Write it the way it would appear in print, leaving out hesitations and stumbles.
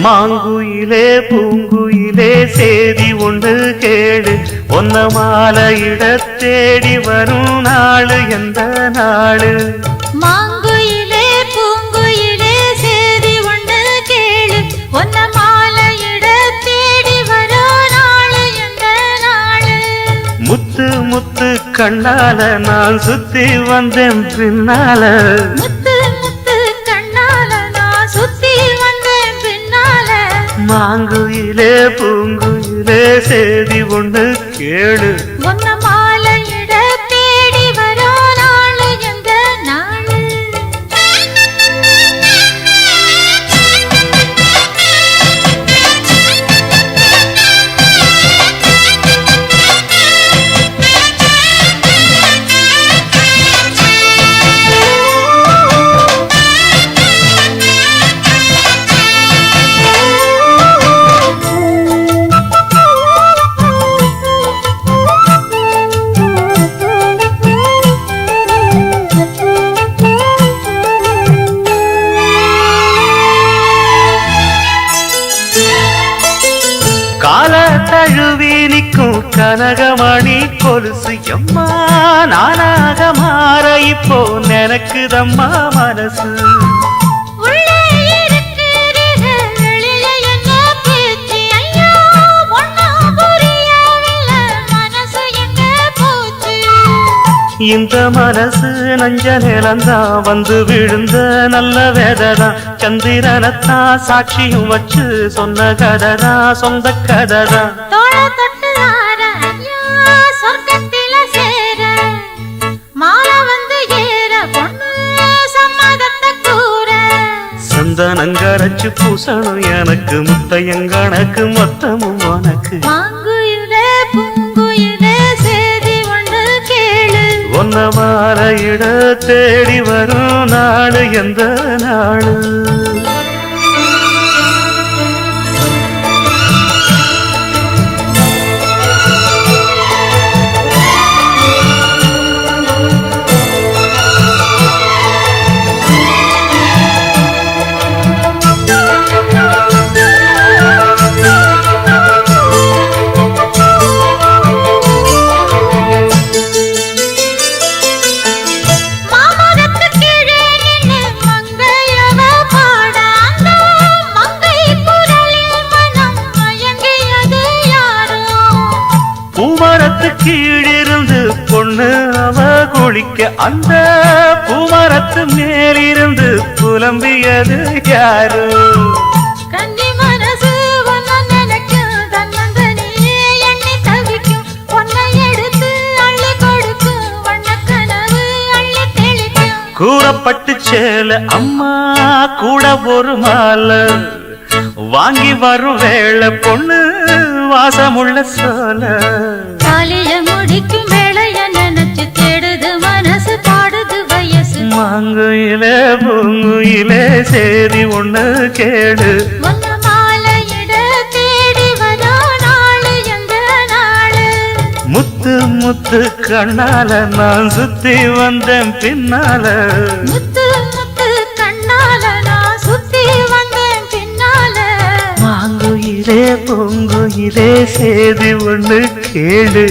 மாங்குயிலே பூங்குயிலே சேதி ஒன்று கேடு ஒன்ன மாலையிட தேடி வரும் நாளு எந்த நாளு மாங்குயிலே பூங்குயிலே சேதி ஒன்று கேளு ஒன்ன மாலையிட தேடி வரும் நாளு எந்த நாளு முத்து முத்து கண்ணால நான் சுத்தி வந்தேன் பின்னால மாங்குயிலே பூங்குயிலே சேதி ஒன்று கேளு ஒன்ன மாலையிட தேடி வரோ நாளு எந்த நாளு கால தழுவி நிற்கும் கனகமணி கொலுசு எம்மா நானாக மாற இப்போ நினைக்குதம்மா மனசு இந்த மனசு நஞ்ச நிலந்தான் வந்து விழுந்த நல்ல வேததான் சந்திரனத்தான் சாட்சியும் வச்சு சொன்ன கததான் சொந்த கததான் சந்தனங்கரைச்சு பூசணும் எனக்கு முத்தையங்கணக்கு மொத்தமும் உனக்கு ஒன்ன மாலையிட தேடி வரும் நாடு எந்த நாடு பூமரத்து கீழிருந்து பொண்ணு அவ குளிக்க அந்த பூமரத்து மேலிருந்து புலம்பியது யாரு கன்னி மனசு நினைக்கும் தன்னந்தனியே எண்ணி தவிக்கும் பொன்னை எடுத்து அள்ளி கொடுக்கும் வண்ணக்கனவு அள்ளி தெளிக்கும் கூறப்பட்டு சேல அம்மா கூட ஒரு மாலை வாங்கி வரும் வேளை பொண்ணு வாசமுள்ள சோல காலிய முடிக்கும் வேளைய நினைச்சு தேடுது மனசு பாடுது வயசு மாங்குயிலே பூங்குயிலே சேதி ஒண்ணு கேடு ஒன்ன மாலையிட தேடி வரோ நாளு எந்த நாளு முத்து முத்து கண்ணால நான் சுத்தி வந்தேன் பின்னால முத்து முத்து கண்ணால நான் சுத்தி வந்தேன் பின்னால மாங்குயிலே பூங்குயிலே சேதி ஒண்ணு கேடு